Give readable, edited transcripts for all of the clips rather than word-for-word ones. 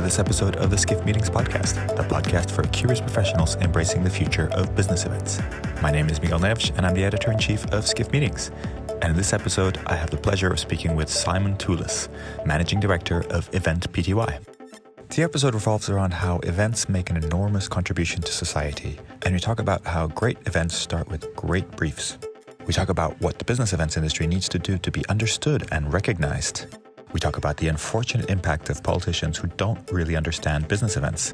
this episode of the Skift Meetings podcast, the podcast for curious professionals embracing the future of business events. My name is Miguel Neves, and I'm the editor-in-chief of Skift Meetings. And in this episode, I have the pleasure of speaking with Simon Thewlis, Managing Director of Event Pty. The episode revolves around how events make an enormous contribution to society, and we talk about how great events start with great briefs. We talk about what the business events industry needs to do to be understood and recognized. We talk about the unfortunate impact of politicians who don't really understand business events.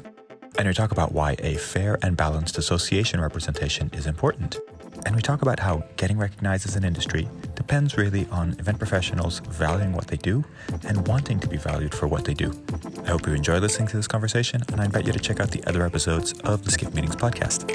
And we talk about why a fair and balanced association representation is important. And we talk about how getting recognized as an industry depends really on event professionals valuing what they do and wanting to be valued for what they do. I hope you enjoy listening to this conversation, and I invite you to check out the other episodes of the Skift Meetings podcast.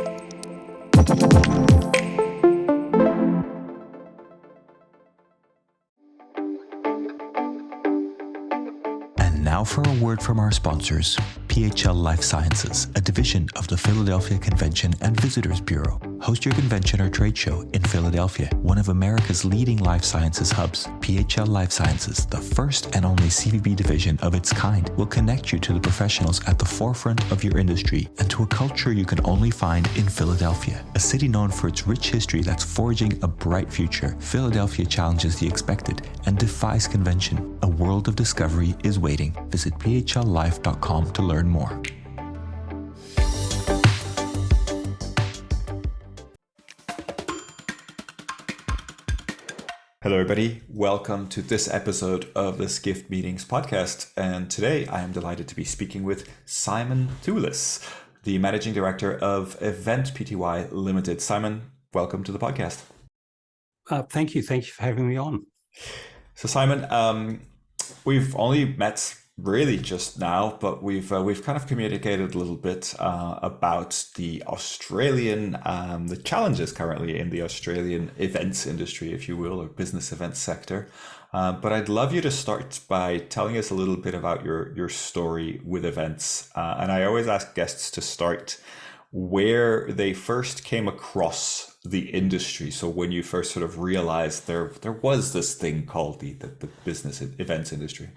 Now for a word from our sponsors, PHL Life Sciences, a division of the Philadelphia Convention and Visitors Bureau. Host your convention or trade show in Philadelphia, one of America's leading life sciences hubs. PHL Life Sciences, the first and only CVB division of its kind, will connect you to the professionals at the forefront of your industry and to a culture you can only find in Philadelphia. A city known for its rich history that's forging a bright future, Philadelphia challenges the expected and defies convention. A world of discovery is waiting. Visit phlife.com to learn more. Hello, everybody. Welcome to this episode of the Skift Meetings podcast. And today I am delighted to be speaking with Simon Thewlis, the Managing Director of Event Pty Limited. Simon, welcome to the podcast. Thank you. Thank you for having me on. So, Simon, we've only met really just now, but we've kind of communicated a little bit about the Australian, the challenges currently in the Australian events industry, if you will, or business events sector. But I'd love you to start by telling us a little bit about your story with events. And I always ask guests to start where they first came across the industry. So when you first sort of realized there was this thing called the business events industry.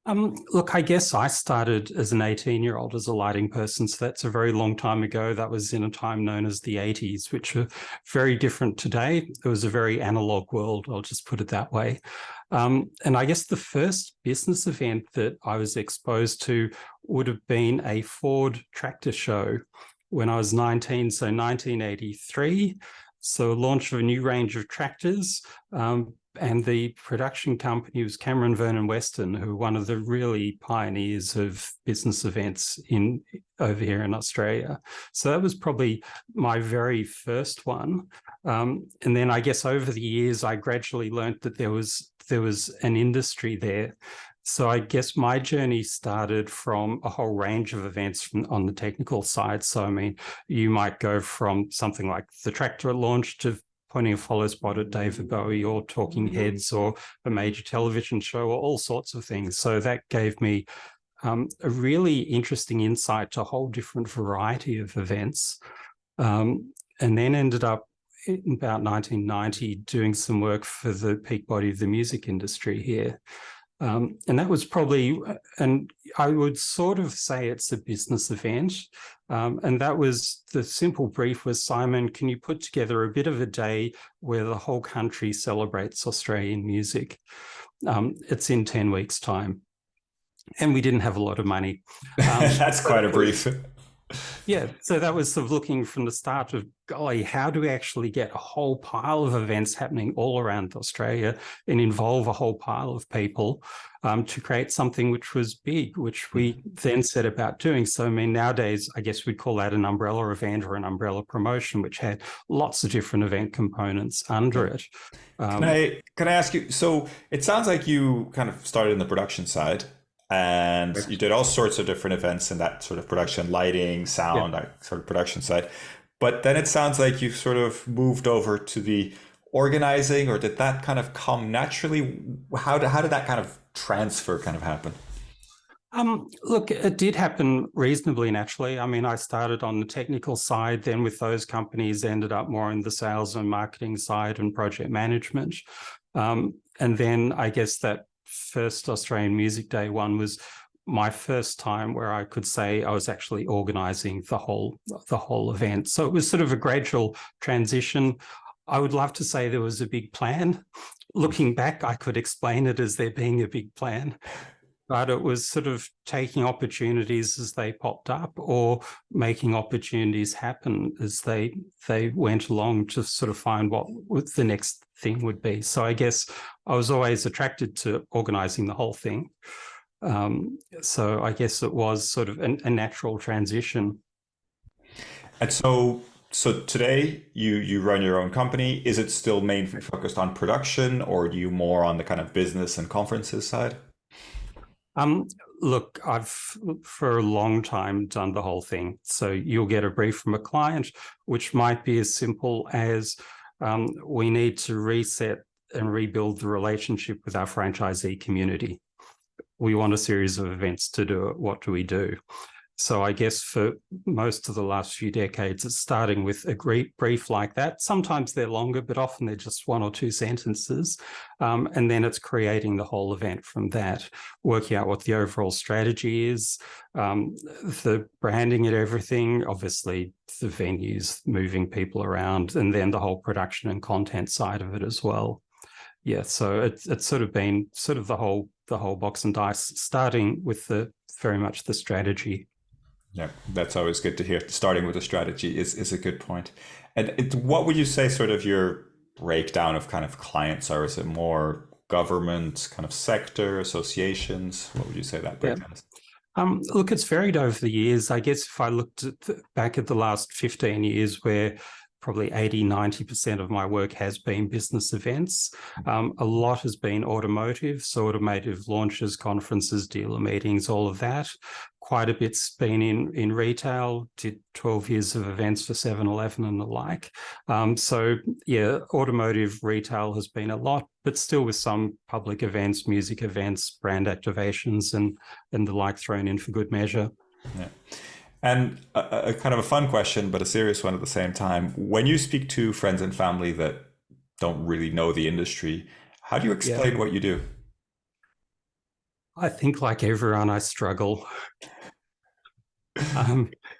Look, I guess I started as an 18-year-old as a lighting person, so that's a very long time ago. That was in a time known as the 80s, which are very different today. It was a very analog world, I'll just put it that way. And I guess the first business event that I was exposed to would have been a Ford tractor show when I was 19, so 1983. So launch of a new range of tractors. And the production company was Cameron Vernon Weston, who were one of the really pioneers of business events over here in Australia. So that was probably my very first one. And then I guess over the years, I gradually learned that there was an industry there. So I guess my journey started from a whole range of events on the technical side. So, I mean, you might go from something like the tractor launch to pointing a follow spot at David Bowie or Talking Heads or a major television show or all sorts of things. So that gave me a really interesting insight to a whole different variety of events. And then ended up in about 1990 doing some work for the peak body of the music industry here. And that was probably, and I would sort of say it's a business event. And that was, the simple brief was, Simon, can you put together a bit of a day where the whole country celebrates Australian music? It's in 10 weeks' time. And we didn't have a lot of money. That's quite a brief. Yeah, so that was sort of looking from the start of, golly, how do we actually get a whole pile of events happening all around Australia and involve a whole pile of people to create something which was big, which we then set about doing. So, I mean, nowadays, I guess we'd call that an umbrella event or an umbrella promotion, which had lots of different event components under it. Can I ask you, so it sounds like you kind of started in the production side. And you did all sorts of different events in that sort of production, lighting, sound, that sort of production side. But then it sounds like you sort of moved over to the organizing, or did that kind of come naturally? How did that kind of transfer kind of happen? Look, it did happen reasonably naturally. I mean, I started on the technical side, then with those companies ended up more in the sales and marketing side and project management. And then I guess that first Australian Music Day one was my first time where I could say I was actually organizing the whole event. So it was sort of a gradual transition. I would love to say there was a big plan. Looking back, I could explain it as there being a big plan, but it was sort of taking opportunities as they popped up, or making opportunities happen as they went along to sort of find what the next thing would be. So I guess I was always attracted to organizing the whole thing. So I guess it was sort of a natural transition. And so today you run your own company. Is it still mainly focused on production, or are you more on the kind of business and conferences side? Look, I've for a long time done the whole thing. So you'll get a brief from a client, which might be as simple as we need to reset and rebuild the relationship with our franchisee community. We want a series of events to do it. What do we do? So I guess for most of the last few decades, it's starting with a brief like that. Sometimes they're longer, but often they're just 1 or 2 sentences. And then it's creating the whole event from that, working out what the overall strategy is, the branding and everything, obviously the venues, moving people around, and then the whole production and content side of it as well. Yeah, so it's sort of been sort of the whole box and dice, starting with very much the strategy. Yeah, that's always good to hear. Starting with a strategy is a good point. And what would you say sort of your breakdown of kind of clients are? Is it more government, kind of sector, associations? What would you say that breakdown is? Look, it's varied over the years. I guess if I looked back at the last 15 years, where probably 80-90% of my work has been business events. A lot has been automotive, so automotive launches, conferences, dealer meetings, all of that. Quite a bit's been in retail, did 12 years of events for 7-Eleven and the like. So yeah, automotive retail has been a lot, but still with some public events, music events, brand activations and the like thrown in for good measure. Yeah. And a kind of a fun question, but a serious one at the same time. When you speak to friends and family that don't really know the industry, how do you explain what you do? I think like everyone, I struggle.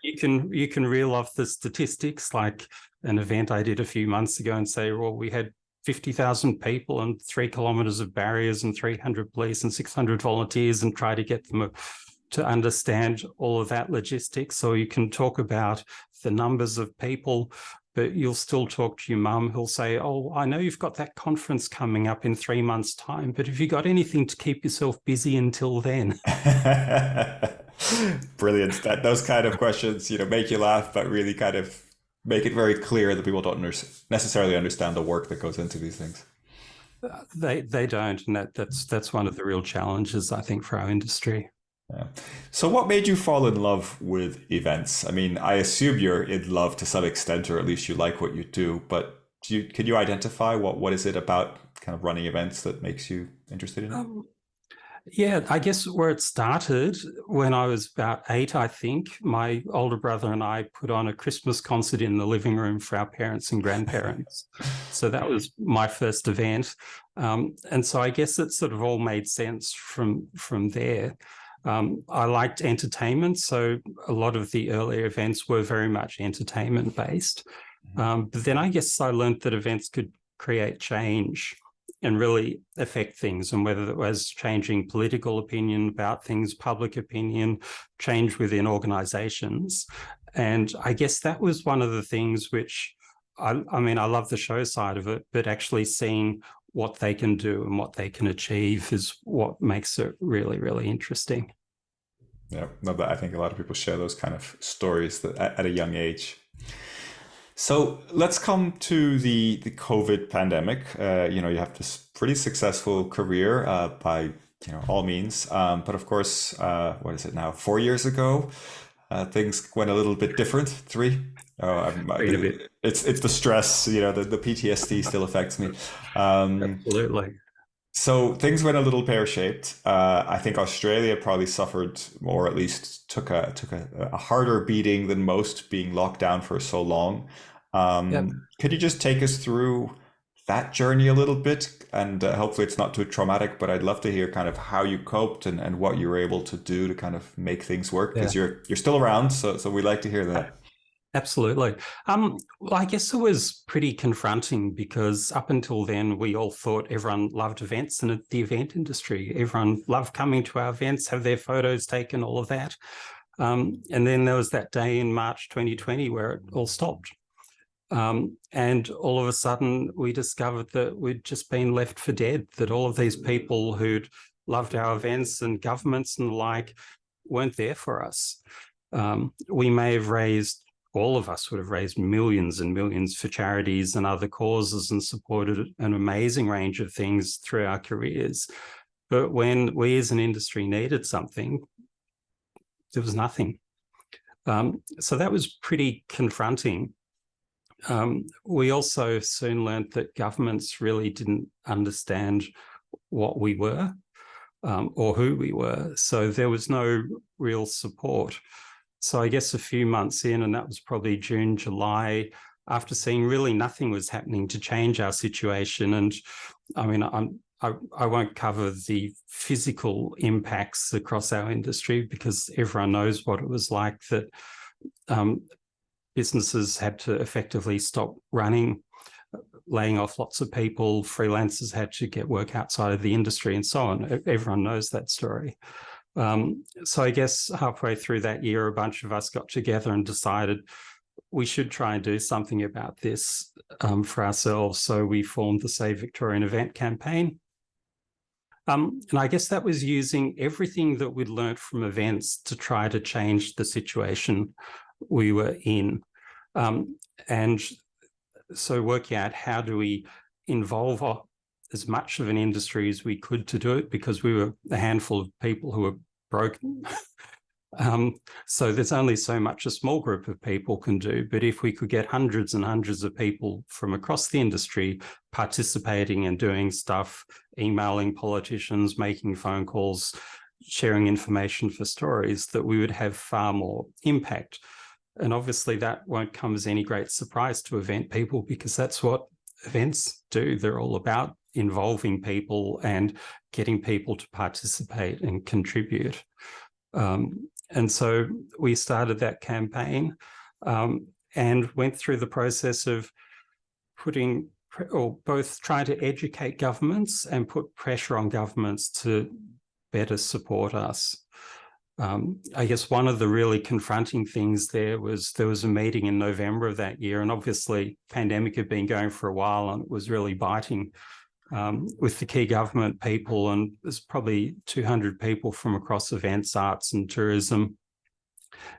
You can reel off the statistics, like an event I did a few months ago, and say, well, we had 50,000 people and 3 kilometers of barriers and 300 police and 600 volunteers, and try to get them to understand all of that logistics. So you can talk about the numbers of people, but you'll still talk to your mum who'll say, oh, I know you've got that conference coming up in 3 months' time, but have you got anything to keep yourself busy until then? Brilliant. Those kind of questions, make you laugh, but really kind of make it very clear that people don't necessarily understand the work that goes into these things. They don't, and that's one of the real challenges, I think, for our industry. Yeah. So what made you fall in love with events? I mean, I assume you're in love to some extent, or at least you like what you do, but can you identify what is it about kind of running events that makes you interested in it? Yeah, I guess where it started, when I was about 8, I think, my older brother and I put on a Christmas concert in the living room for our parents and grandparents. So that was my first event. And so I guess it sort of all made sense from there. I liked entertainment, so a lot of the earlier events were very much entertainment based. But then I guess I learned that events could create change and really affect things, and whether it was changing political opinion about things, public opinion, change within organizations. And I guess that was one of the things which, I mean, I love the show side of it, but actually seeing what they can do and what they can achieve is what makes it really, really interesting. Yeah, no, but I think a lot of people share those kind of stories that at a young age. So let's come to the COVID pandemic. You have this pretty successful career by all means, but of course, what is it now? 4 years ago, things went a little bit different. 3. It's the stress. The PTSD still affects me. Absolutely. So things went a little pear-shaped. I think Australia probably suffered, or at least took a harder beating than most, being locked down for so long. Could you just take us through that journey a little bit, and hopefully it's not too traumatic, but I'd love to hear kind of how you coped and what you were able to do to kind of make things work, because Yeah. you're still around, so we like to hear that. Absolutely. Well, I guess it was pretty confronting because up until then, we all thought everyone loved events and the event industry. Everyone loved coming to our events, have their photos taken, all of that. And then there was that day in March 2020 where it all stopped. And all of a sudden, we discovered that we'd just been left for dead, that all of these people who'd loved our events and governments and the like weren't there for us. We may have raised, all of us would have raised millions and millions for charities and other causes and supported an amazing range of things through our careers. But when we as an industry needed something, there was nothing. So that was pretty confronting. We also soon learned that governments really didn't understand what we were or who we were. So there was no real support. So I guess a few months in, and that was probably June, July, after seeing really nothing was happening to change our situation. And I mean, I won't cover the physical impacts across our industry because everyone knows what it was like, that businesses had to effectively stop running, laying off lots of people, freelancers had to get work outside of the industry and so on. Everyone knows that story. So I guess halfway through that year, a bunch of us got together and decided we should try and do something about this for ourselves. So we formed the Save Victorian Event campaign. And I guess that was using everything that we'd learned from events to try to change the situation we were in. And so working out how do we involve as much of an industry as we could to do it, because we were a handful of people who were broken. So there's only so much a small group of people can do. But if we could get hundreds and hundreds of people from across the industry participating and doing stuff, emailing politicians, making phone calls, sharing information for stories, that we would have far more impact. And obviously that won't come as any great surprise to event people, because that's what events do. They're all about involving people and getting people to participate and contribute. And so we started that campaign and went through the process of both trying to educate governments and put pressure on governments to better support us. I guess one of the really confronting things there was a meeting in November of that year, and obviously pandemic had been going for a while and it was really biting with the key government people, and there's probably 200 people from across events, arts and tourism.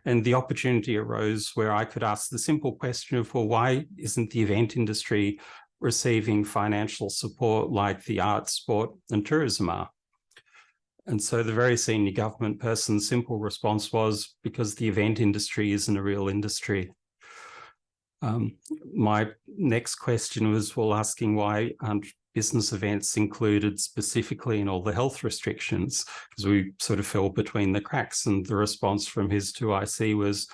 And the opportunity arose where I could ask the simple question of, well, why isn't the event industry receiving financial support like the arts, sport and tourism are? And so the very senior government person's simple response was, because the event industry isn't a real industry. My next question was, well, asking why aren't business events included specifically in all the health restrictions, because we sort of fell between the cracks. And the response from his 2IC was,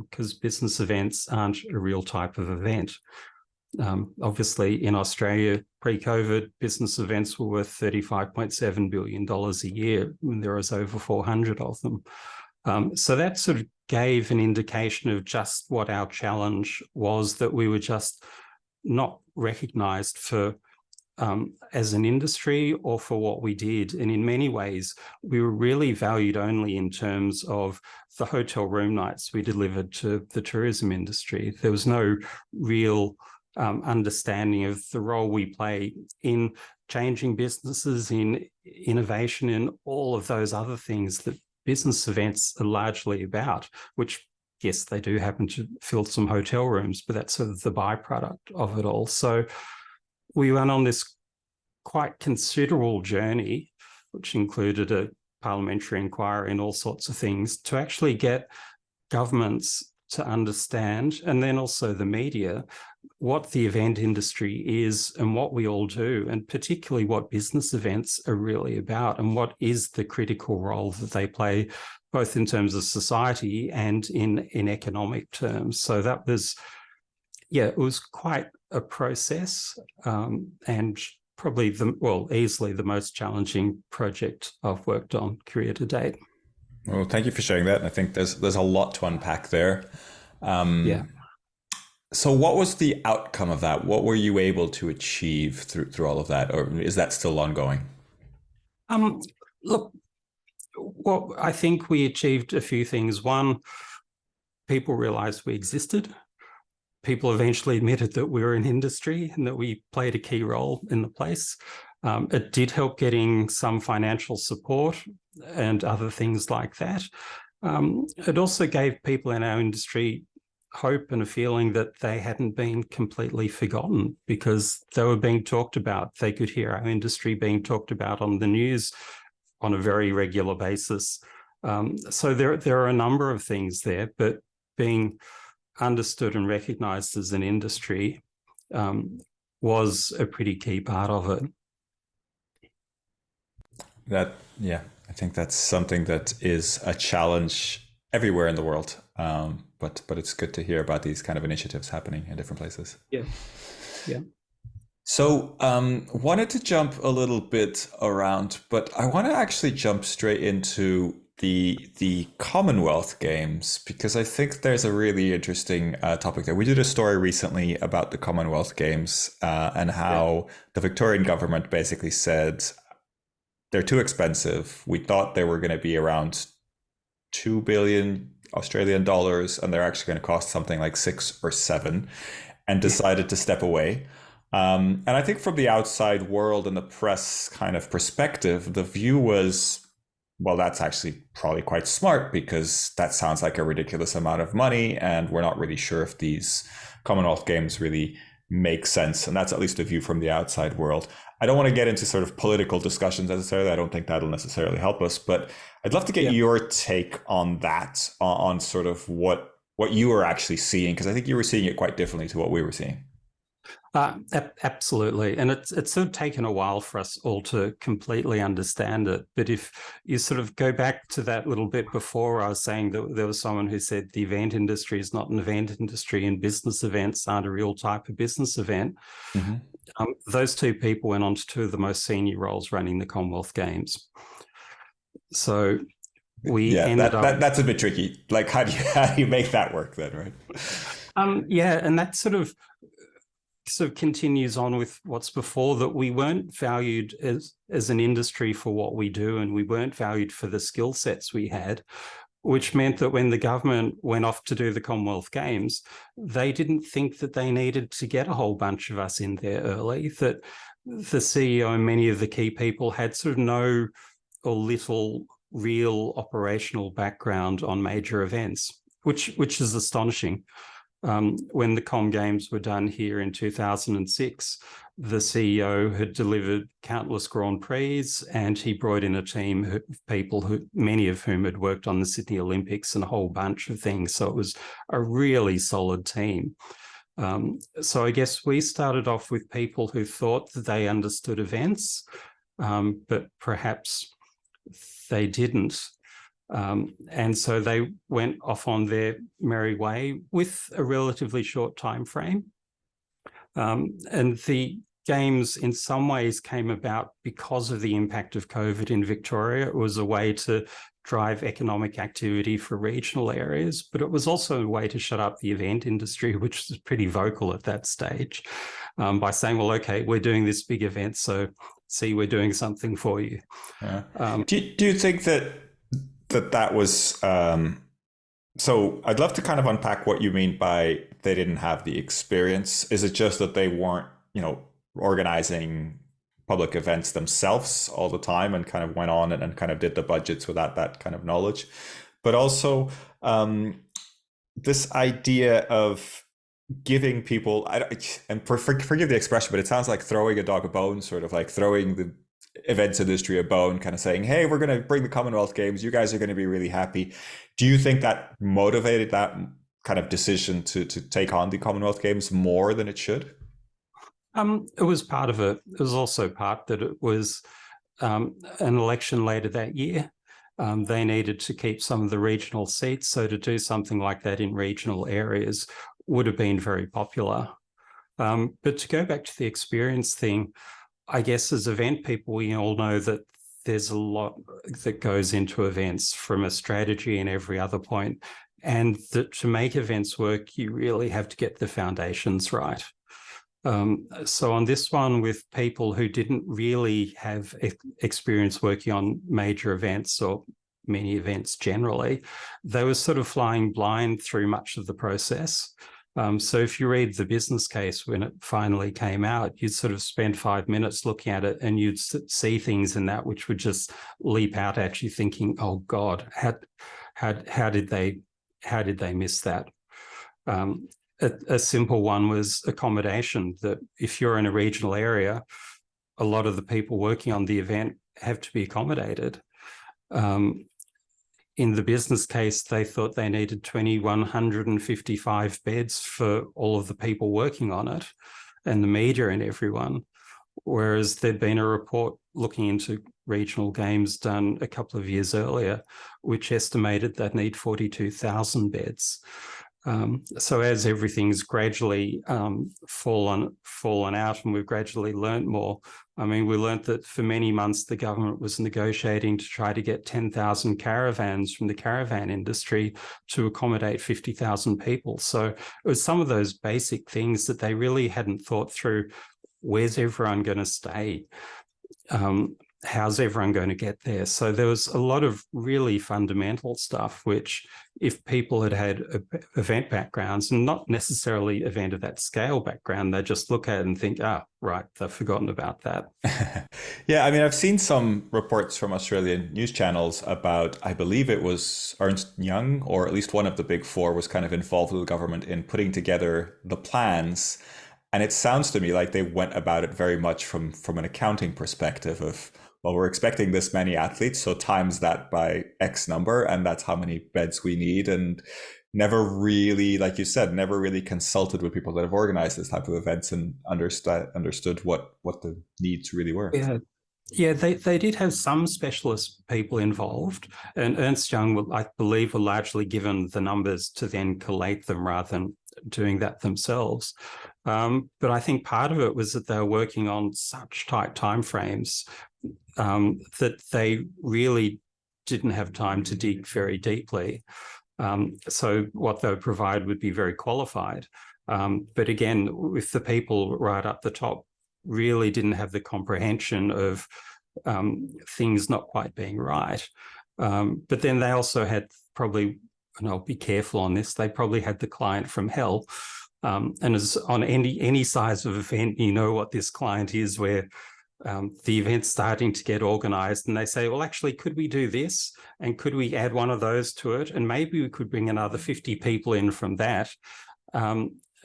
because business events aren't a real type of event. Obviously, in Australia, pre-COVID, business events were worth $35.7 billion a year, and there was over 400 of them. So that sort of gave an indication of just what our challenge was, that we were just not recognised for as an industry or for what we did. And in many ways, we were really valued only in terms of the hotel room nights we delivered to the tourism industry. There was no real understanding of the role we play in changing businesses, in innovation, in all of those other things that business events are largely about, which, yes, they do happen to fill some hotel rooms, but that's sort of the byproduct of it all. So we went on this quite considerable journey, which included a parliamentary inquiry and all sorts of things, to actually get governments to understand, and then also the media, what the event industry is and what we all do, and particularly what business events are really about and what is the critical role that they play, both in terms of society and in economic terms. So that was, yeah, it was quite a process, and probably easily the most challenging project I've worked on career to date. Well, thank you for sharing that. And I think there's a lot to unpack there. Yeah. So what was the outcome of that? What were you able to achieve through all of that? Or is that still ongoing? Look, well, I think we achieved a few things. One, people realized we existed. People eventually admitted that we were an industry and that we played a key role in the place. It did help getting some financial support and other things like that. It also gave people in our industry hope and a feeling that they hadn't been completely forgotten because they were being talked about. They could hear our industry being talked about on the news on a very regular basis. So there are a number of things there, but being understood and recognized as an industry was a pretty key part of it. I think that's something that is a challenge everywhere in the world. But it's good to hear about these kind of initiatives happening in different places. Yeah. So wanted to jump a little bit around, but I want to actually jump straight into the Commonwealth Games, because I think there's a really interesting topic there. We did a story recently about the Commonwealth Games and how the Victorian government basically said they're too expensive. We thought they were going to be around 2 billion Australian dollars, and they're actually going to cost something like 6 or 7, and decided to step away. And I think from the outside world and the press kind of perspective, the view was, well, that's actually probably quite smart because that sounds like a ridiculous amount of money, and we're not really sure if these Commonwealth Games really make sense. And that's at least a view from the outside world. I don't want to get into sort of political discussions necessarily. I don't think that'll necessarily help us, but I'd love to get your take on that, on sort of what you were actually seeing, because I think you were seeing it quite differently to what we were seeing. Absolutely. And it's sort of taken a while for us all to completely understand it. But if you sort of go back to that little bit before, I was saying that there was someone who said the event industry is not an event industry and business events aren't a real type of business event. Mm-hmm. Those two people went on to two of the most senior roles running the Commonwealth Games. So we ended up... That's a bit tricky. Like, how do you make that work then, right? And that sort of continues on with what's before, that we weren't valued as an industry for what we do, and we weren't valued for the skill sets we had, which meant that when the government went off to do the Commonwealth Games, they didn't think that they needed to get a whole bunch of us in there early, that the CEO and many of the key people had sort of no or little real operational background on major events, which is astonishing. When the Com Games were done here in 2006, the CEO had delivered countless Grand Prix, and he brought in a team of people many of whom had worked on the Sydney Olympics and a whole bunch of things. So it was a really solid team. So I guess we started off with people who thought that they understood events, but perhaps they didn't. And so they went off on their merry way with a relatively short time frame. And the Games in some ways came about because of the impact of COVID in Victoria. It was a way to drive economic activity for regional areas, but it was also a way to shut up the event industry, which was pretty vocal at that stage, by saying, well, okay, we're doing this big event, so see, we're doing something for you. Do you think that was so I'd love to kind of unpack what you mean by they didn't have the experience. Is it just that they weren't, organizing public events themselves all the time and kind of went on and kind of did the budgets without that kind of knowledge? But also this idea of giving people, and forgive the expression, but it sounds like throwing a dog a bone, sort of like throwing the events industry a bone, kind of saying, hey, we're going to bring the Commonwealth Games, you guys are going to be really happy. Do you think that motivated that kind of decision to take on the Commonwealth Games more than it should? It was part of it. It was also part that it was an election later that year. They needed to keep some of the regional seats. So to do something like that in regional areas would have been very popular. But to go back to the experience thing, I guess as event people, we all know that there's a lot that goes into events from a strategy and every other point. And that to make events work, you really have to get the foundations right. So on this one, with people who didn't really have experience working on major events or many events generally, they were sort of flying blind through much of the process. So if you read the business case when it finally came out, you'd sort of spend 5 minutes looking at it and you'd see things in that which would just leap out at you thinking, oh God, how did they miss that? A simple one was accommodation, that if you're in a regional area, a lot of the people working on the event have to be accommodated. In the business case, they thought they needed 2,155 beds for all of the people working on it and the media and everyone, whereas there'd been a report looking into regional games done a couple of years earlier, which estimated they'd need 42,000 beds. So as everything's gradually fallen out and we've gradually learnt more, I mean, we learnt that for many months the government was negotiating to try to get 10,000 caravans from the caravan industry to accommodate 50,000 people. So it was some of those basic things that they really hadn't thought through. Where's everyone going to stay? How's everyone going to get there? So there was a lot of really fundamental stuff, which if people had event backgrounds and not necessarily event of that scale background, they just look at it and think, right, they've forgotten about that. Yeah, I mean, I've seen some reports from Australian news channels about, I believe it was Ernst Young, or at least one of the big four was kind of involved with the government in putting together the plans. And it sounds to me like they went about it very much from an accounting perspective of, well, we're expecting this many athletes, so times that by X number, and that's how many beds we need. And never really, like you said, never really consulted with people that have organized this type of events and understood what the needs really were. Yeah, they did have some specialist people involved, and Ernst Young, I believe, were largely given the numbers to then collate them rather than doing that themselves. But I think part of it was that they were working on such tight timeframes that they really didn't have time to dig very deeply. So what they would provide would be very qualified. But again, with the people right up the top, really didn't have the comprehension of things not quite being right. But then they also had probably, and I'll be careful on this, they probably had the client from hell. And as on any size of event, you know what this client is, where the event's starting to get organized and they say, well, actually, could we do this? And could we add one of those to it? And maybe we could bring another 50 people in from that.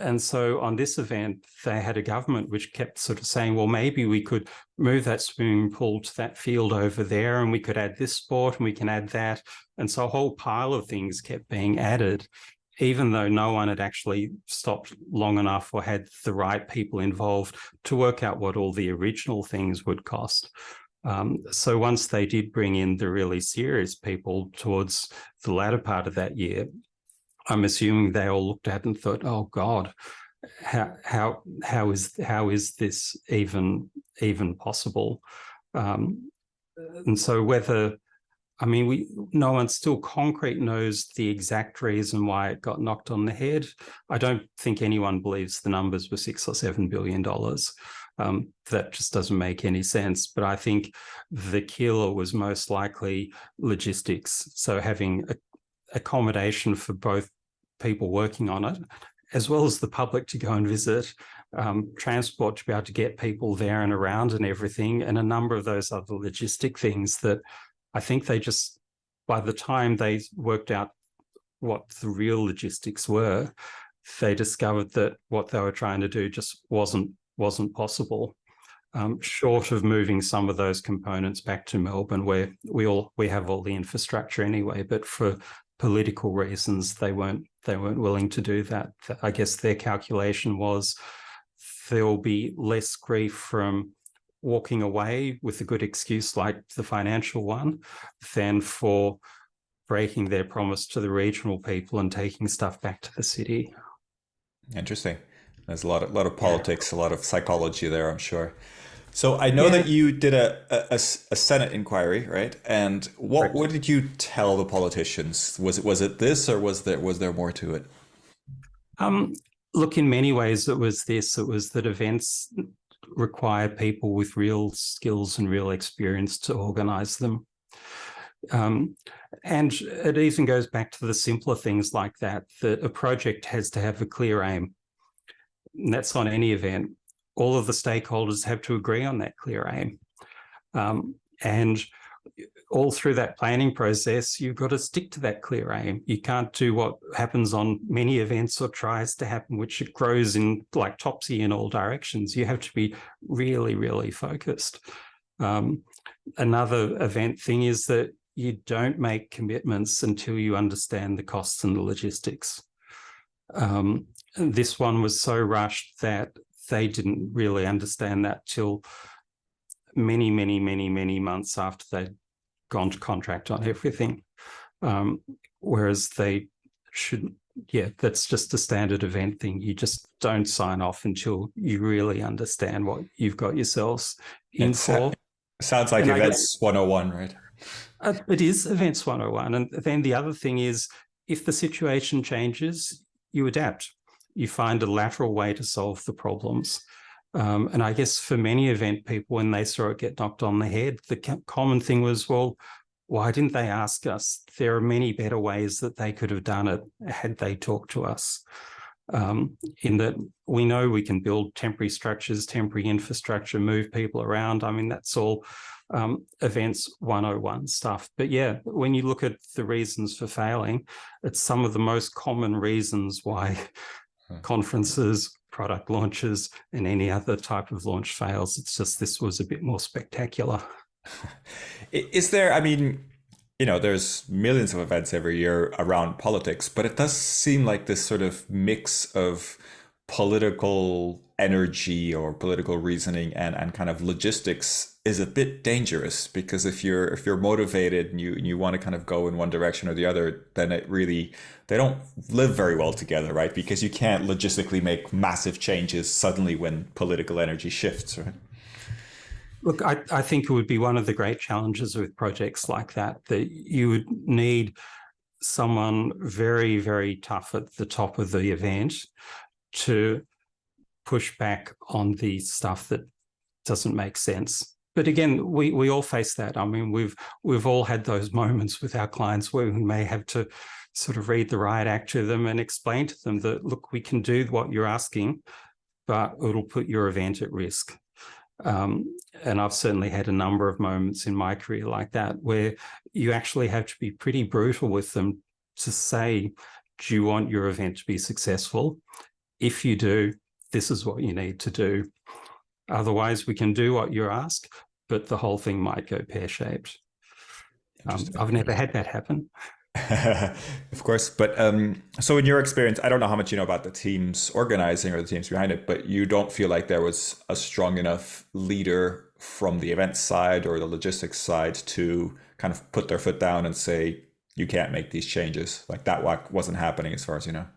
And so on this event, they had a government which kept sort of saying, well, maybe we could move that swimming pool to that field over there, and we could add this sport and we can add that. And so a whole pile of things kept being added, even though no one had actually stopped long enough or had the right people involved to work out what all the original things would cost. So once they did bring in the really serious people towards the latter part of that year, I'm assuming they all looked at and thought, "Oh God, how is this even possible?" And so no one still concrete knows the exact reason why it got knocked on the head. I don't think anyone believes the numbers were $6 or $7 billion. That just doesn't make any sense. But I think the killer was most likely logistics. So having accommodation for both people working on it, as well as the public to go and visit, transport to be able to get people there and around and everything, and a number of those other logistic things that I think they just, by the time they worked out what the real logistics were, they discovered that what they were trying to do just wasn't possible. Short of moving some of those components back to Melbourne, where we have all the infrastructure anyway, but for political reasons, they weren't willing to do that. I guess their calculation was there will be less grief from walking away with a good excuse like the financial one than for breaking their promise to the regional people and taking stuff back to the city. Interesting. There's a lot of Yeah. politics, a lot of psychology there, I'm sure. So I know Yeah. that you did a Senate inquiry, right? And Correct. what did you tell the politicians? Was it this, or was there more to it? Um, Look, in many ways, it was this. It was that events require people with real skills and real experience to organise them. Um, and it even goes back to the simpler things like that a project has to have a clear aim. And that's on any event. All of the stakeholders have to agree on that clear aim. And all through that planning process, you've got to stick to that clear aim. You can't do what happens on many events or tries to happen, which it grows in like topsy in all directions. You have to be really, really focused. Another event thing is that you don't make commitments until you understand the costs and the logistics. This one was so rushed that they didn't really understand that till many, many, many, many months after they'd gone to contract on everything. Whereas they should, that's just a standard event thing. You just don't sign off until you really understand what you've got yourselves in for. Sounds like And I Events guess 101, right? it is Events 101. And then the other thing is, if the situation changes, you adapt. You find a lateral way to solve the problems. And I guess for many event people, when they saw it get knocked on the head, the common thing was, well, why didn't they ask us? There are many better ways that they could have done it had they talked to us. In that we know we can build temporary structures, temporary infrastructure, move people around. I mean, that's all Events 101 stuff. But yeah, when you look at the reasons for failing, it's some of the most common reasons why conferences, product launches, and any other type of launch fails. It's just this was a bit more spectacular. Is there, I mean, there's millions of events every year around politics, but it does seem like this sort of mix of political energy or political reasoning and kind of logistics is a bit dangerous, because if you're motivated and you want to kind of go in one direction or the other, then they don't live very well together, right? Because you can't logistically make massive changes suddenly when political energy shifts, right? Look, I think it would be one of the great challenges with projects like that you would need someone very, very tough at the top of the event to push back on the stuff that doesn't make sense. But again, we all face that. I mean, we've all had those moments with our clients where we may have to sort of read the riot act to them and explain to them that, look, we can do what you're asking, but it'll put your event at risk. And I've certainly had a number of moments in my career like that, where you actually have to be pretty brutal with them to say, do you want your event to be successful? If you do, this is what you need to do. Otherwise, we can do what you ask, but the whole thing might go pear-shaped. I've never had that happen. Of course, but so in your experience, I don't know how much you know about the teams organizing or the teams behind it, but you don't feel like there was a strong enough leader from the event side or the logistics side to kind of put their foot down and say, you can't make these changes. Like that wasn't happening as far as you know.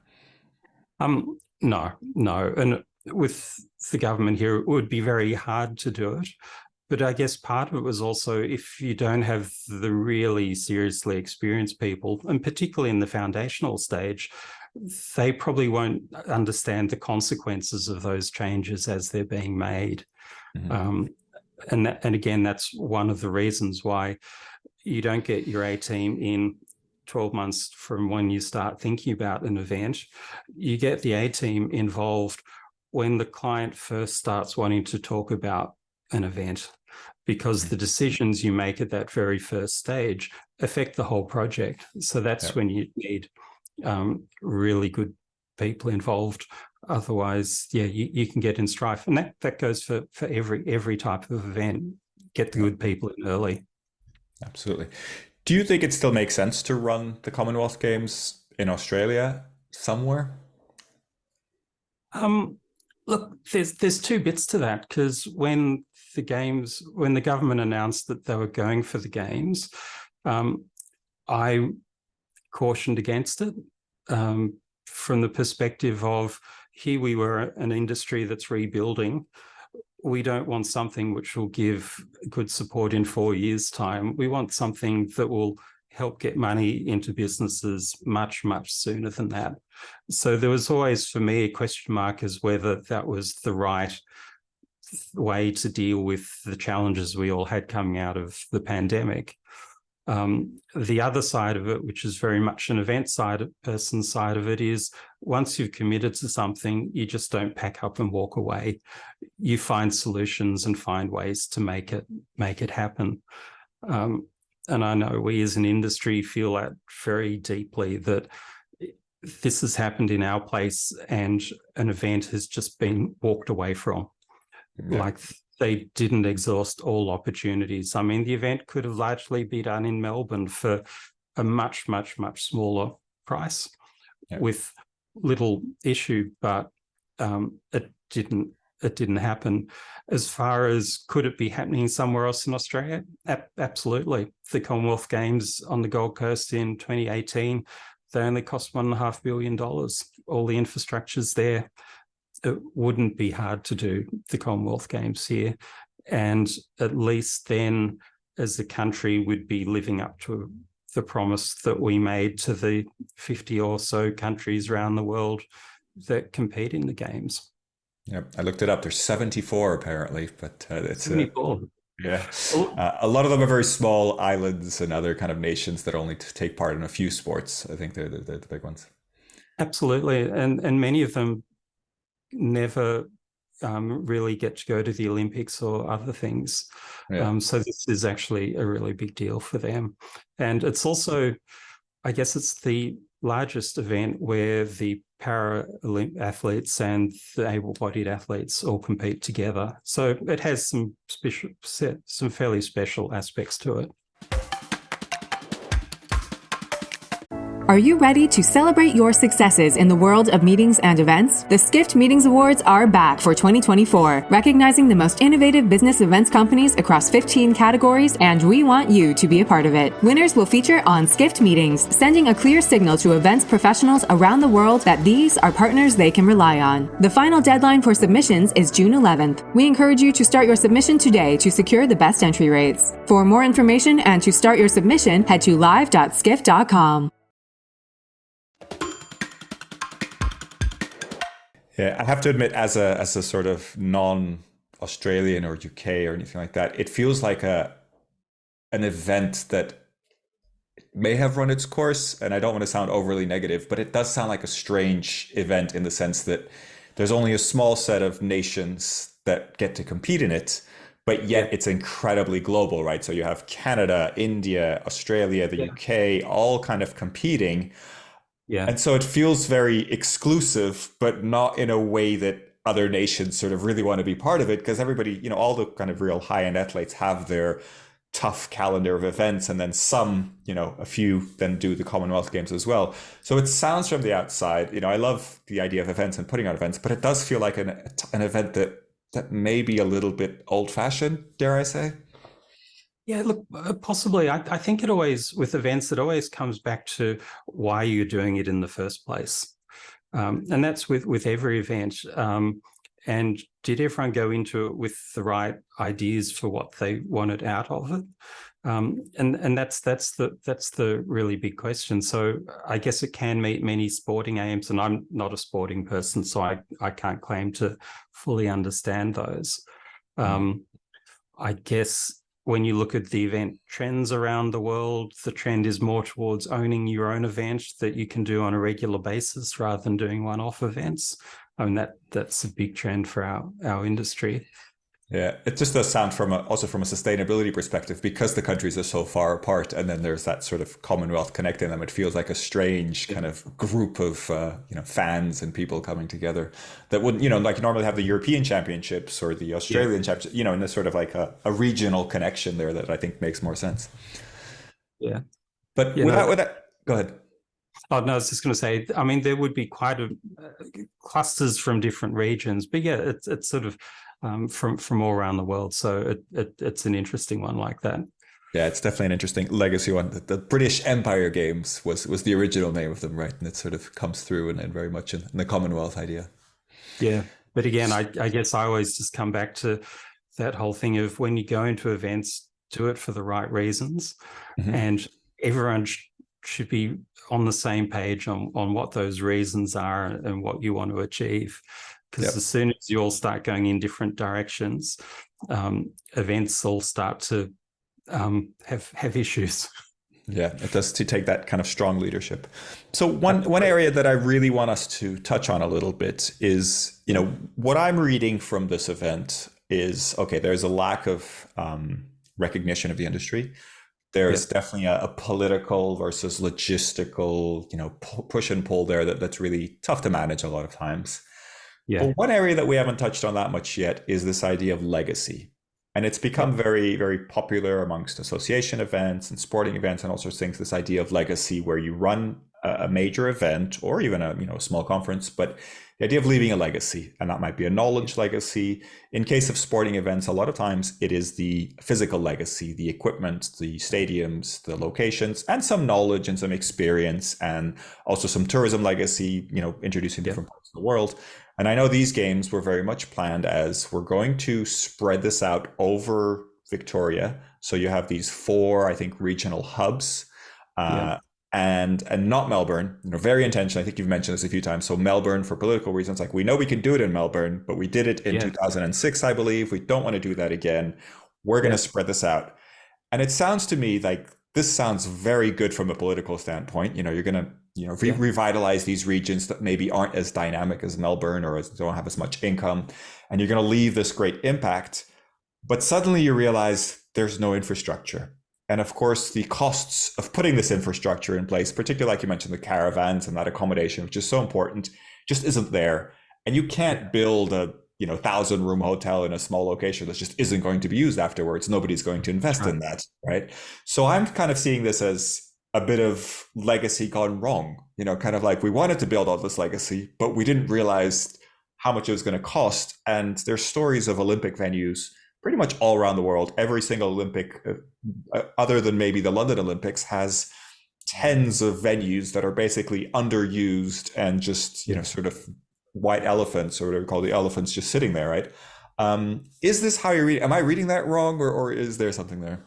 No. And with the government here, it would be very hard to do it. But I guess part of it was also, if you don't have the really seriously experienced people, and particularly in the foundational stage, they probably won't understand the consequences of those changes as they're being made. Mm-hmm. And again, that's one of the reasons why you don't get your A team in 12 months from when you start thinking about an event. You get the A team involved when the client first starts wanting to talk about an event, because the decisions you make at that very first stage affect the whole project. So that's when you need really good people involved. Otherwise, you can get in strife. And that goes for every type of event. Get the good people in early. Absolutely. Do you think it still makes sense to run the Commonwealth Games in Australia somewhere? Look, there's two bits to that, because when the government announced that they were going for the Games, I cautioned against it from the perspective of here we were an industry that's rebuilding. We don't want something which will give good support in 4 years' time. We want something that will help get money into businesses much, much sooner than that. So there was always, for me, a question mark as whether that was the right way to deal with the challenges we all had coming out of the pandemic. The other side of it, which is very much an event person side of it, is once you've committed to something, you just don't pack up and walk away. You find solutions and find ways to make it happen. And I know we as an industry feel that very deeply, that this has happened in our place and an event has just been walked away from. Yeah. Like they didn't exhaust all opportunities. I mean, the event could have largely been done in Melbourne for a much, much, much smaller price, yeah, with little issue, but it didn't happen. As far as could it be happening somewhere else in Australia? Absolutely. The Commonwealth Games on the Gold Coast in 2018, they only cost $1.5 billion. All the infrastructure's there. It wouldn't be hard to do the Commonwealth Games here. And at least then, as a country, we'd be living up to the promise that we made to the 50 or so countries around the world that compete in the Games. Yeah, I looked it up. There's 74 apparently, but it's 74. Yeah. A lot of them are very small islands and other kind of nations that only take part in a few sports. I think they're the big ones. Absolutely. And many of them never really get to go to the Olympics or other things. Yeah. So this is actually a really big deal for them. And it's also, I guess it's the largest event where the para athletes and the able-bodied athletes all compete together. So it has some fairly special aspects to it. Are you ready to celebrate your successes in the world of meetings and events? The Skift Meetings Awards are back for 2024, recognizing the most innovative business events companies across 15 categories, and we want you to be a part of it. Winners will feature on Skift Meetings, sending a clear signal to events professionals around the world that these are partners they can rely on. The final deadline for submissions is June 11th. We encourage you to start your submission today to secure the best entry rates. For more information and to start your submission, head to live.skift.com. Yeah, I have to admit, as a sort of non-Australian or UK or anything like that, it feels like an event that may have run its course. And I don't want to sound overly negative, but it does sound like a strange event in the sense that there's only a small set of nations that get to compete in it, but yet it's incredibly global, right? So you have Canada, India, Australia, the UK, all kind of competing. Yeah. And so it feels very exclusive, but not in a way that other nations sort of really want to be part of it, because everybody, all the kind of real high-end athletes have their tough calendar of events, and then some, a few then do the Commonwealth Games as well. So it sounds from the outside, I love the idea of events and putting on events, but it does feel like an event that may be a little bit old-fashioned, dare I say? Yeah, look, possibly. I think it always, with events, it always comes back to why you're doing it in the first place. And that's with every event. And did everyone go into it with the right ideas for what they wanted out of it? And that's the really big question. So I guess it can meet many sporting aims, and I'm not a sporting person, so I can't claim to fully understand those. I guess when you look at the event trends around the world, the trend is more towards owning your own event that you can do on a regular basis rather than doing one-off events. I mean, that's a big trend for our industry. Yeah, it just does sound also from a sustainability perspective, because the countries are so far apart, and then there's that sort of Commonwealth connecting them. It feels like a strange kind of group of fans and people coming together that wouldn't, like you normally have the European Championships or the Australian Championships, and there's sort of like a regional connection there that I think makes more sense. Yeah, but without go ahead. Oh, no, I was just going to say, I mean, there would be quite clusters from different regions, but yeah, it's sort of from all around the world. So it's an interesting one like that. Yeah, it's definitely an interesting legacy one. The British Empire Games was the original name of them, right? And it sort of comes through and very much in the Commonwealth idea. Yeah. But again, I guess I always just come back to that whole thing of when you go into events, do it for the right reasons. Mm-hmm. And everyone should be on the same page on what those reasons are and what you want to achieve. Because as soon as you all start going in different directions, events all start to have issues. Yeah, it does to take that kind of strong leadership. So one area that I really want us to touch on a little bit is, what I'm reading from this event is, okay, there's a lack of recognition of the industry. There's definitely a political versus logistical, push and pull there that's really tough to manage a lot of times. Yeah. But one area that we haven't touched on that much yet is this idea of legacy. And it's become very, very popular amongst association events and sporting events and all sorts of things, this idea of legacy, where you run a major event or even a small conference, but the idea of leaving a legacy, and that might be a knowledge legacy. In case of sporting events, a lot of times it is the physical legacy, the equipment, the stadiums, the locations, and some knowledge and some experience, and also some tourism legacy, introducing different parts of the world. And I know these games were very much planned as we're going to spread this out over Victoria. So you have these 4, I think, regional hubs, and not Melbourne, very intentional. I think you've mentioned this a few times. So Melbourne, for political reasons, like we know we can do it in Melbourne, but we did it in 2006, I believe. We don't want to do that again. We're going to spread this out. And it sounds to me like this sounds very good from a political standpoint. You're going to revitalize these regions that maybe aren't as dynamic as Melbourne or don't have as much income, and you're going to leave this great impact. But suddenly you realize there's no infrastructure. And of course, the costs of putting this infrastructure in place, particularly like you mentioned, the caravans and that accommodation, which is so important, just isn't there. And you can't build a 1,000-room hotel in a small location that just isn't going to be used afterwards. Nobody's going to invest in that, right? So I'm kind of seeing this as a bit of legacy gone wrong, kind of like we wanted to build all this legacy, but we didn't realize how much it was going to cost. And there's stories of Olympic venues pretty much all around the world. Every single Olympic, other than maybe the London Olympics, has tens of venues that are basically underused and just, sort of white elephants, or whatever we call the elephants, just sitting there, right? Is this how you read? Am I reading that wrong, or is there something there?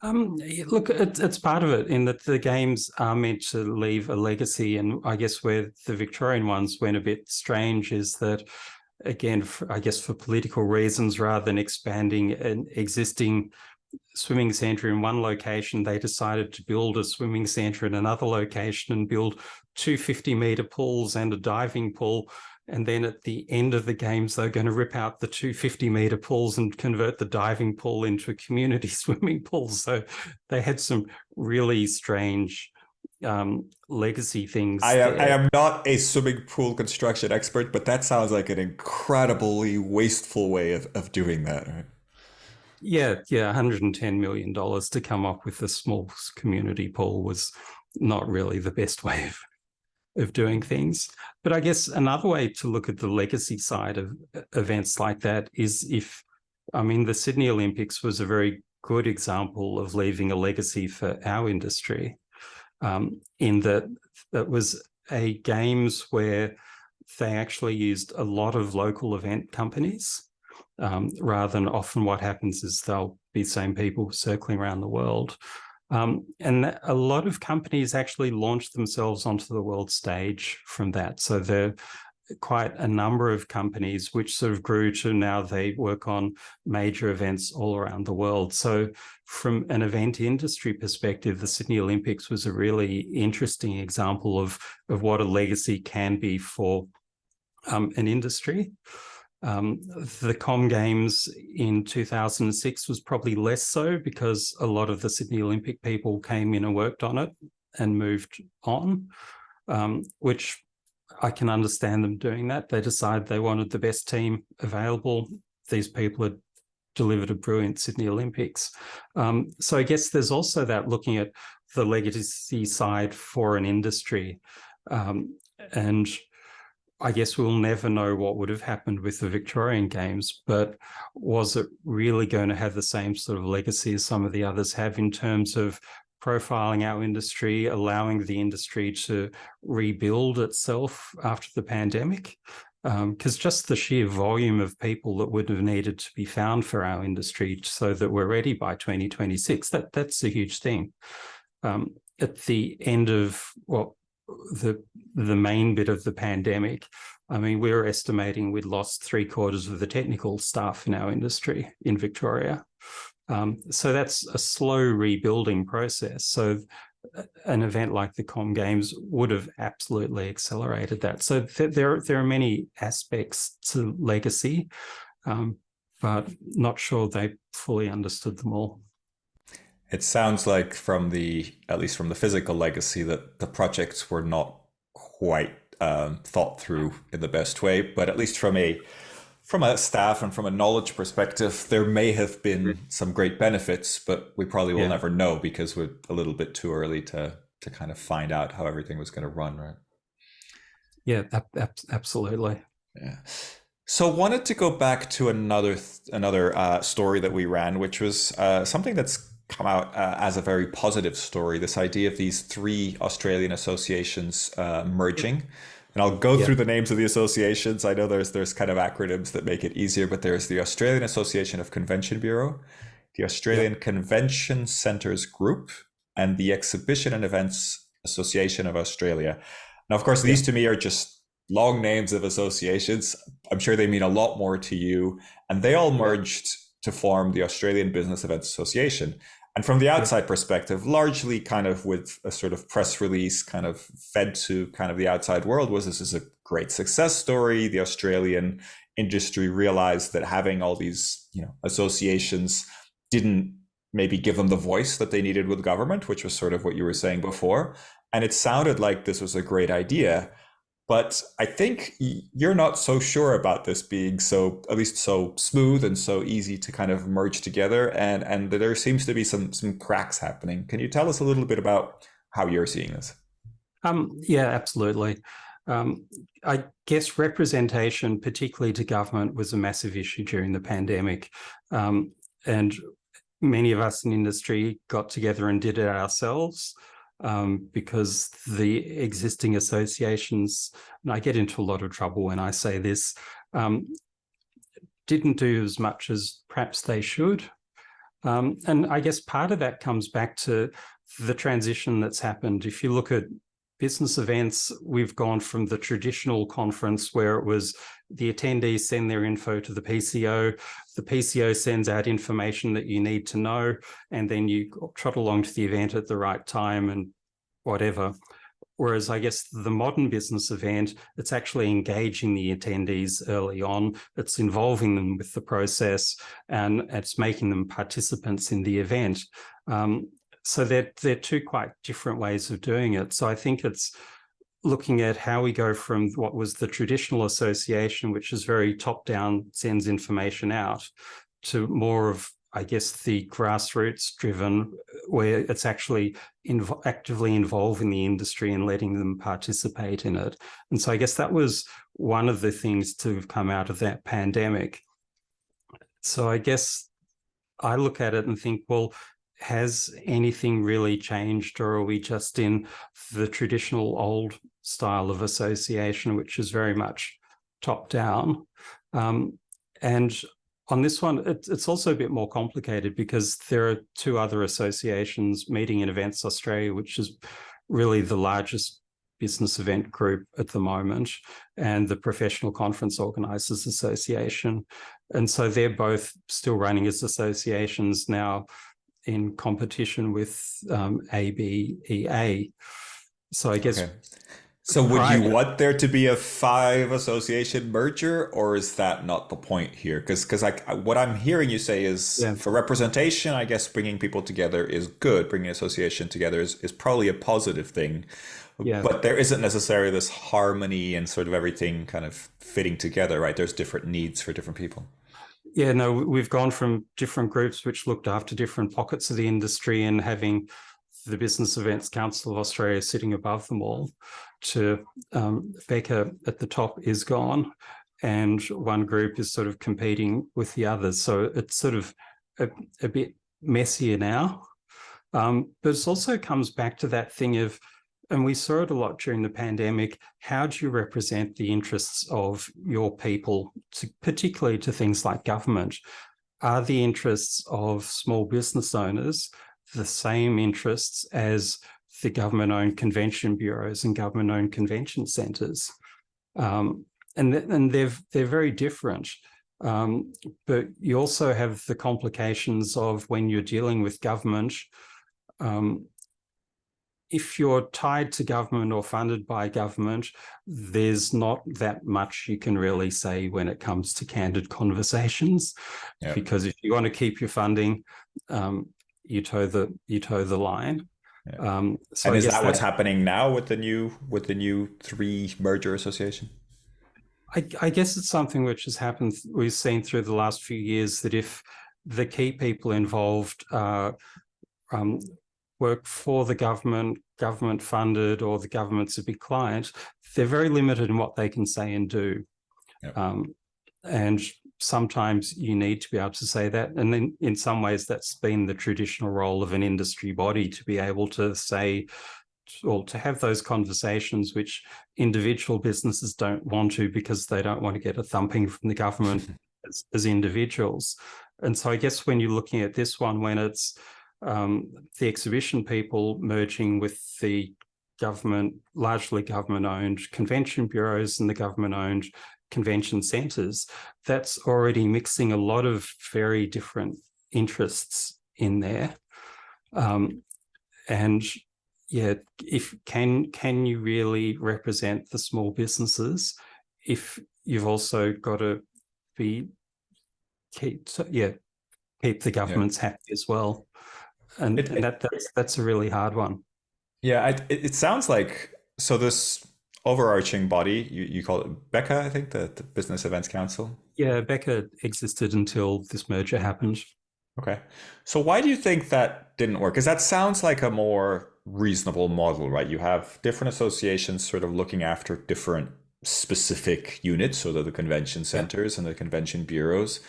Look, it's part of it in that the games are meant to leave a legacy. And I guess where the Victorian ones went a bit strange is that, again, I guess for political reasons, rather than expanding an existing swimming centre in one location, they decided to build a swimming centre in another location and build 2 50-metre pools and a diving pool. And then at the end of the games, they're going to rip out the 2 50-metre pools and convert the diving pool into a community swimming pool. So they had some really strange legacy things. I am not a swimming pool construction expert, but that sounds like an incredibly wasteful way of doing that, right? Yeah, $110 million to come up with a small community pool was not really the best way of doing things. But I guess another way to look at the legacy side of events like that is the Sydney Olympics was a very good example of leaving a legacy for our industry, in that it was a games where they actually used a lot of local event companies, rather than often what happens is they'll be the same people circling around the world. And a lot of companies actually launched themselves onto the world stage from that. So there are quite a number of companies which sort of grew to now they work on major events all around the world. So from an event industry perspective, the Sydney Olympics was a really interesting example of what a legacy can be for an industry. The Com Games in 2006 was probably less so because a lot of the Sydney Olympic people came in and worked on it and moved on, which I can understand them doing that. They decided they wanted the best team available. These people had delivered a brilliant Sydney Olympics. So I guess there's also that looking at the legacy side for an industry. And I guess we'll never know what would have happened with the Victorian Games, but was it really going to have the same sort of legacy as some of the others have in terms of profiling our industry, allowing the industry to rebuild itself after the pandemic? because just the sheer volume of people that would have needed to be found for our industry so that we're ready by 2026, that's a huge thing. At the end of the main bit of the pandemic, I mean, we were estimating we'd lost 3/4 of the technical staff in our industry in Victoria. So that's a slow rebuilding process. So an event like the Com Games would have absolutely accelerated that. So there are many aspects to legacy, but not sure they fully understood them all. It sounds like at least from the physical legacy, that the projects were not quite thought through in the best way, but at least from a staff and from a knowledge perspective, there may have been some great benefits, but we probably will never know because we're a little bit too early to kind of find out how everything was going to run, right? Yeah, absolutely. Yeah. So wanted to go back to another story that we ran, which was something that's come out as a very positive story, this idea of these 3 Australian associations merging. And I'll go through the names of the associations. I know there's kind of acronyms that make it easier, but there's the Australian Association of Convention Bureau, the Australian Convention Centres Group, and the Exhibition and Events Association of Australia. Now, of course, these to me are just long names of associations. I'm sure they mean a lot more to you. And they all merged to form the Australian Business Events Association. And from the outside perspective, largely kind of with a sort of press release kind of fed to kind of the outside world, was this is a great success story. The Australian industry realized that having all these, associations didn't maybe give them the voice that they needed with government, which was sort of what you were saying before. And it sounded like this was a great idea. But I think you're not so sure about this being at least so smooth and so easy to kind of merge together. And there seems to be some cracks happening. Can you tell us a little bit about how you're seeing this? Yeah, absolutely. I guess representation, particularly to government, was a massive issue during the pandemic. And many of us in industry got together and did it ourselves. Because the existing associations, and I get into a lot of trouble when I say this, didn't do as much as perhaps they should. And I guess part of that comes back to the transition that's happened. If you look at business events, we've gone from the traditional conference where it was the attendees send their info to the PCO sends out information that you need to know, and then you trot along to the event at the right time and whatever. Whereas I guess the modern business event, it's actually engaging the attendees early on, it's involving them with the process, and it's making them participants in the event. So they're 2 quite different ways of doing it. So I think it's looking at how we go from what was the traditional association, which is very top-down, sends information out, to more of, I guess, the grassroots driven, where it's actually actively involving the industry and letting them participate in it. And so I guess that was one of the things to have come out of that pandemic. So I guess I look at it and think, well, has anything really changed, or are we just in the traditional old style of association, which is very much top down? And on this one, it's also a bit more complicated because there are 2 other associations, Meeting and Events Australia, which is really the largest business event group at the moment, and the Professional Conference Organisers Association. And so they're both still running as associations now in competition with ABEA. So I guess... Okay. So would you want there to be a 5 association merger, or is that not the point here? Because what I'm hearing you say is for representation, I guess bringing people together is good. Bringing association together is probably a positive thing. Yeah. But there isn't necessarily this harmony and sort of everything kind of fitting together, right? There's different needs for different people. Yeah, no, we've gone from different groups which looked after different pockets of the industry and having the Business Events Council of Australia sitting above them all, to Becca at the top is gone, and one group is sort of competing with the others. So it's sort of a bit messier now. But it also comes back to that thing of And we saw it a lot during the pandemic. How do you represent the interests of your people, particularly to things like government? Are the interests of small business owners the same interests as the government-owned convention bureaus and government-owned convention centres? And they're very different. But you also have the complications of when you're dealing with government. If you're tied to government or funded by government, there's not that much you can really say when it comes to candid conversations, because if you want to keep your funding, you toe the line. So and is that what's happening now with the new 3 merger association? I guess it's something which has happened. We've seen through the last few years that if the key people involved work for the government funded, or the government's a big client, they're very limited in what they can say and do. And sometimes you need to be able to say that. And then in some ways, that's been the traditional role of an industry body, to be able to say, or to have those conversations which individual businesses don't want to, because they don't want to get a thumping from the government as individuals. And so I guess when you're looking at this one, when it's the exhibition people merging with the government, largely government-owned convention bureaus and the government-owned convention centres, that's already mixing a lot of very different interests in there. And yeah, if can you really represent the small businesses if you've also got to keep the governments happy as well? And that's a really hard one. Yeah, it sounds like, so this overarching body, you call it BECA, I think, the Business Events Council? Yeah, BECA existed until this merger happened. Okay. So why do you think that didn't work? Because that sounds like a more reasonable model, right? You have different associations sort of looking after different specific units, so the convention centers and the convention bureaus.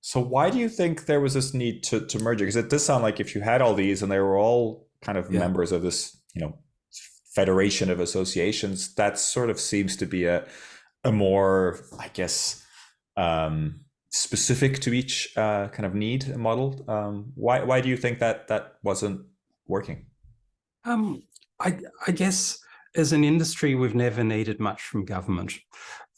So why do you think there was this need to merge it? Because it does sound like if you had all these and they were all kind of members of this, federation of associations, that sort of seems to be a more, I guess, specific to each kind of need model. Why do you think that wasn't working? I guess as an industry, we've never needed much from government.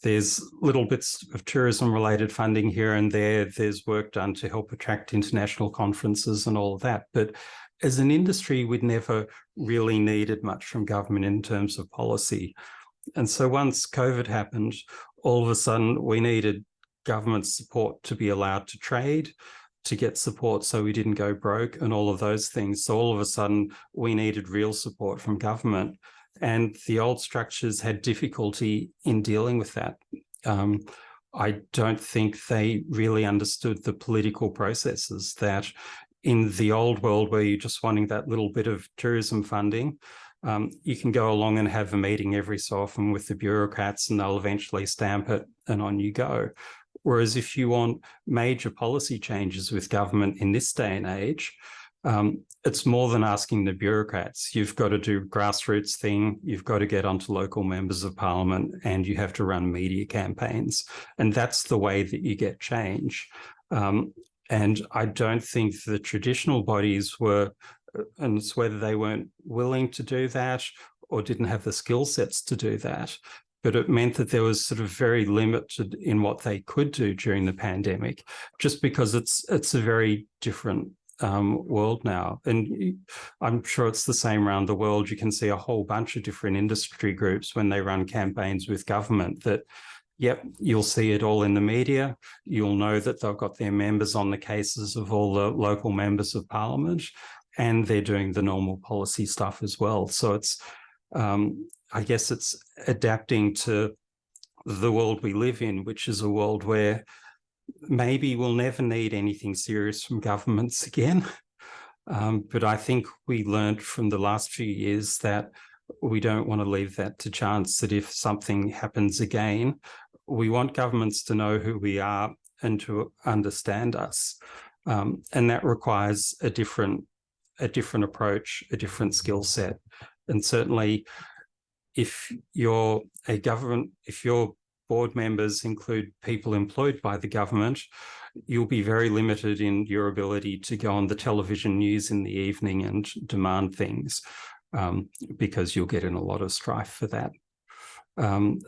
There's little bits of tourism-related funding here and there. There's work done to help attract international conferences and all of that. But as an industry, we'd never really needed much from government in terms of policy. And so once COVID happened, all of a sudden we needed government support to be allowed to trade, to get support so we didn't go broke and all of those things. So all of a sudden we needed real support from government. And the old structures had difficulty in dealing with that. I don't think they really understood the political processes that in the old world, where you're just wanting that little bit of tourism funding, you can go along and have a meeting every so often with the bureaucrats and they'll eventually stamp it and on you go. Whereas if you want major policy changes with government in this day and age, it's more than asking the bureaucrats. You've got to do grassroots thing, you've got to get onto local members of parliament, and you have to run media campaigns. And that's the way that you get change. And I don't think the traditional bodies were, and it's whether they weren't willing to do that or didn't have the skill sets to do that, but it meant that there was sort of very limited in what they could do during the pandemic, just because it's a very different world now. And I'm sure it's the same around the world. You can see a whole bunch of different industry groups when they run campaigns with government that, yep, you'll see it all in the media. You'll know that they've got their members on the cases of all the local members of parliament, and they're doing the normal policy stuff as well. So it's, I guess it's adapting to the world we live in, which is a world where maybe we'll never need anything serious from governments again. But I think we learned from the last few years that we don't want to leave that to chance, that if something happens again, we want governments to know who we are and to understand us. And that requires a different approach, a different skill set. And certainly if you're a government, if your board members include people employed by the government, you'll be very limited in your ability to go on the television news in the evening and demand things, because you'll get in a lot of strife for that.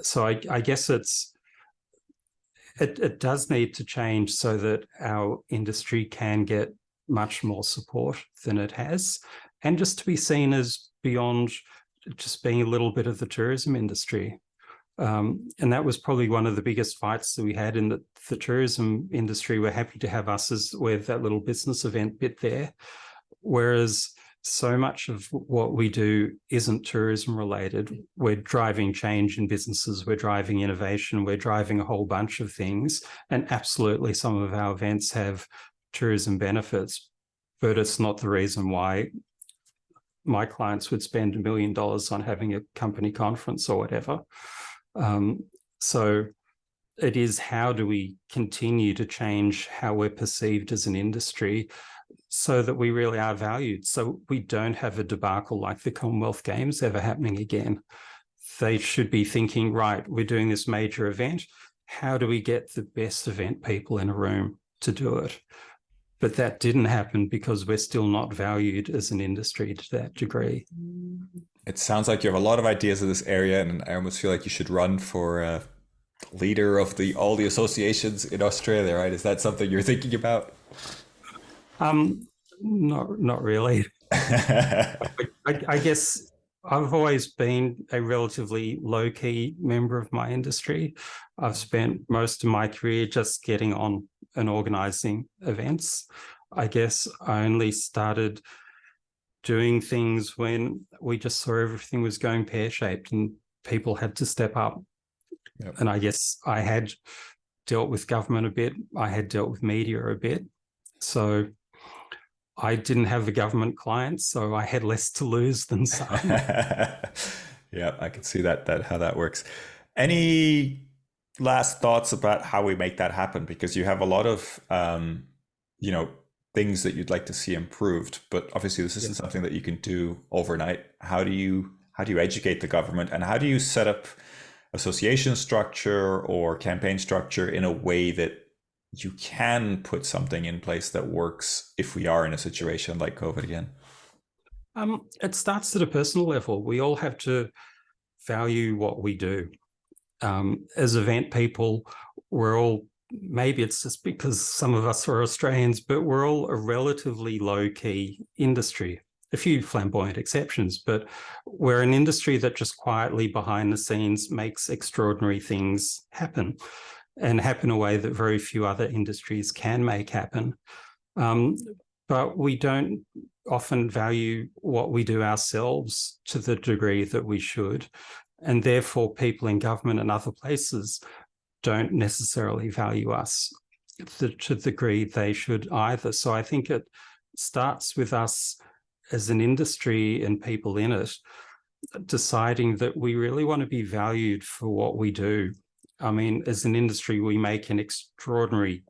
So I guess it does need to change so that our industry can get much more support than it has, and just to be seen as beyond just being a little bit of the tourism industry. And that was probably one of the biggest fights that we had in the tourism industry. We're happy to have us as with that little business event bit there, whereas so much of what we do isn't tourism related. We're driving change in businesses, we're driving innovation, we're driving a whole bunch of things, and absolutely some of our events have tourism benefits, but it's not the reason why my clients would spend $1 million on having a company conference or whatever. So it is, how do we continue to change how we're perceived as an industry so that we really are valued, so we don't have a debacle like the Commonwealth Games ever happening again. They should be thinking, right, we're doing this major event, how do we get the best event people in a room to do it? But that didn't happen because we're still not valued as an industry to that degree. It sounds like you have a lot of ideas in this area, and I almost feel like you should run for leader of all the associations in Australia, right? Is that something you're thinking about? Not really. I guess I've always been a relatively low-key member of my industry. I've spent most of my career just getting on and organising events. I guess I only started doing things when we just saw everything was going pear-shaped and people had to step up. Yep. And I guess I had dealt with government a bit. I had dealt with media a bit. So I didn't have the government clients, so I had less to lose than some. Yeah, I can see that how that works. Any last thoughts about how we make that happen? Because you have a lot of things that you'd like to see improved, but obviously this isn't something that you can do overnight. How do you educate the government, and how do you set up association structure or campaign structure in a way that you can put something in place that works if we are in a situation like COVID again? It starts at a personal level. We all have to value what we do. As event people, we're all, maybe it's just because some of us are Australians, but we're all a relatively low-key industry. A few flamboyant exceptions, but we're an industry that just quietly behind the scenes makes extraordinary things happen, and happen in a way that very few other industries can make happen. But we don't often value what we do ourselves to the degree that we should. And therefore, people in government and other places don't necessarily value us to the degree they should either. So I think it starts with us as an industry and people in it deciding that we really want to be valued for what we do. I mean, as an industry, we make an extraordinary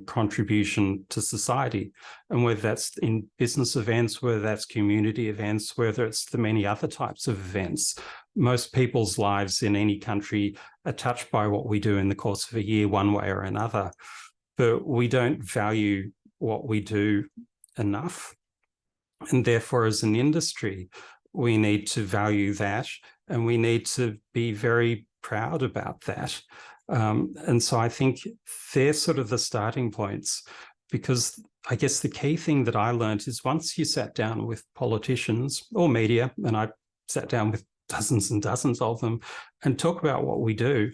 contribution to society, and whether that's in business events, whether that's community events, whether it's the many other types of events, most people's lives in any country are touched by what we do in the course of a year, one way or another. But we don't value what we do enough, and therefore, as an industry, we need to value that, and we need to be very proud about that. And so I think they're sort of the starting points, because I guess the key thing that I learned is once you sat down with politicians or media, and I sat down with dozens and dozens of them and talk about what we do,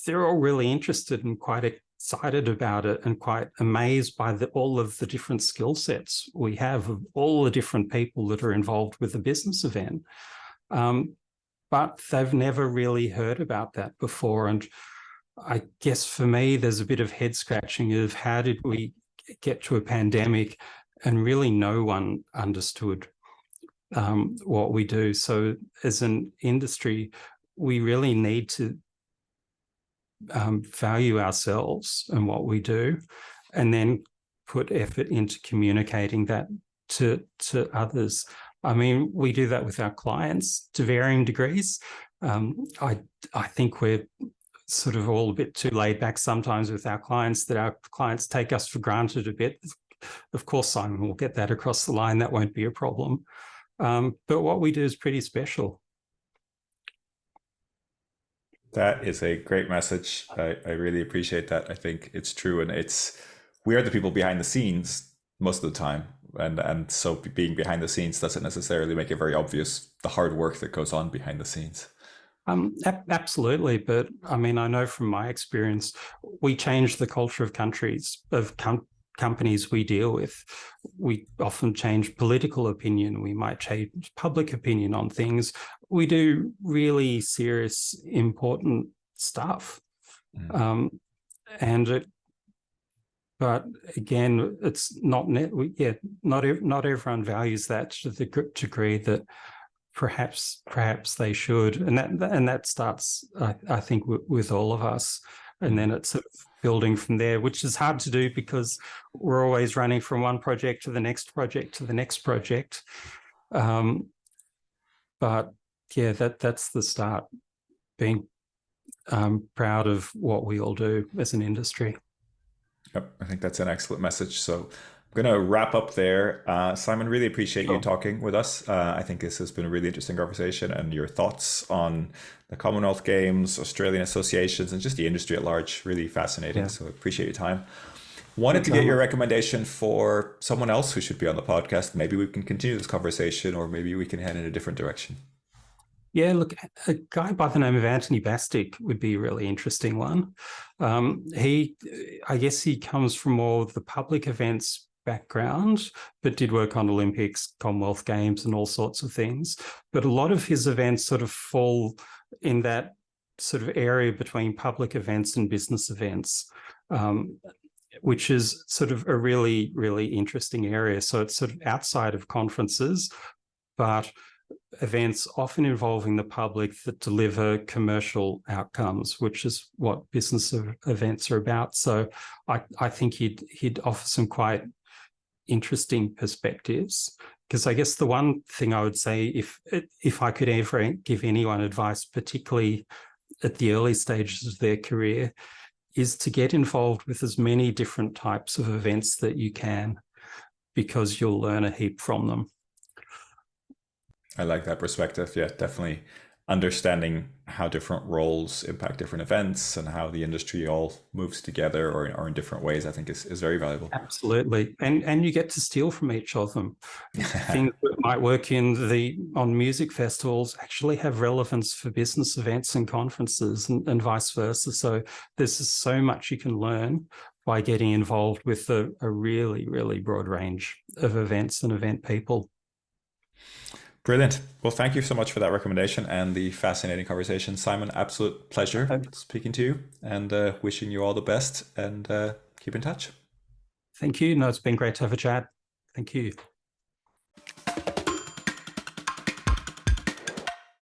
they're all really interested and quite excited about it and quite amazed by all of the different skill sets we have of all the different people that are involved with a business event. But they've never really heard about that before. And I guess for me, there's a bit of head scratching of how did we get to a pandemic and really no one understood what we do. So as an industry, we really need to value ourselves and what we do, and then put effort into communicating that to others. I mean, we do that with our clients to varying degrees. I think we're sort of all a bit too laid back sometimes with our clients, that our clients take us for granted a bit. Of course, Simon will get that across the line. That won't be a problem. But what we do is pretty special. That is a great message. I really appreciate that. I think it's true. And we are the people behind the scenes most of the time. And so being behind the scenes doesn't necessarily make it very obvious the hard work that goes on behind the scenes. Absolutely. But I mean, I know from my experience, we change the culture of companies we deal with. We often change political opinion. We might change public opinion on things. We do really serious, important stuff. But again, it's not everyone values that to the degree that perhaps they should, and that starts, I think, with all of us, and then it's sort of building from there, which is hard to do because we're always running from one project to the next project to the next project. But yeah, that's the start. Being proud of what we all do as an industry. Yep, I think that's an excellent message. So I'm going to wrap up there. Simon, really appreciate you talking with us. I think this has been a really interesting conversation, and your thoughts on the Commonwealth Games, Australian associations, and just the industry at large, really fascinating. So appreciate your time. Wanted to get your recommendation for someone else who should be on the podcast. Maybe we can continue this conversation, or maybe we can head in a different direction. Yeah, look, a guy by the name of Anthony Bastick would be a really interesting one. I guess he comes from more of the public events background, but did work on Olympics, Commonwealth Games, and all sorts of things. But a lot of his events sort of fall in that sort of area between public events and business events, which is sort of a really, really interesting area. So it's sort of outside of conferences, but events often involving the public that deliver commercial outcomes, which is what business events are about. So I think he'd offer some quite interesting perspectives, because I guess the one thing I would say, if I could ever give anyone advice, particularly at the early stages of their career, is to get involved with as many different types of events that you can, because you'll learn a heap from them. I like that perspective. Yeah, definitely understanding how different roles impact different events and how the industry all moves together or in different ways, I think is very valuable. Absolutely. And you get to steal from each of them. Things that might work on music festivals actually have relevance for business events and conferences and vice versa. So there's just so much you can learn by getting involved with a really, really broad range of events and event people. Brilliant. Well, thank you so much for that recommendation and the fascinating conversation, Simon. Absolute pleasure speaking to you, and wishing you all the best, and keep in touch. Thank you. No, it's been great to have a chat. Thank you.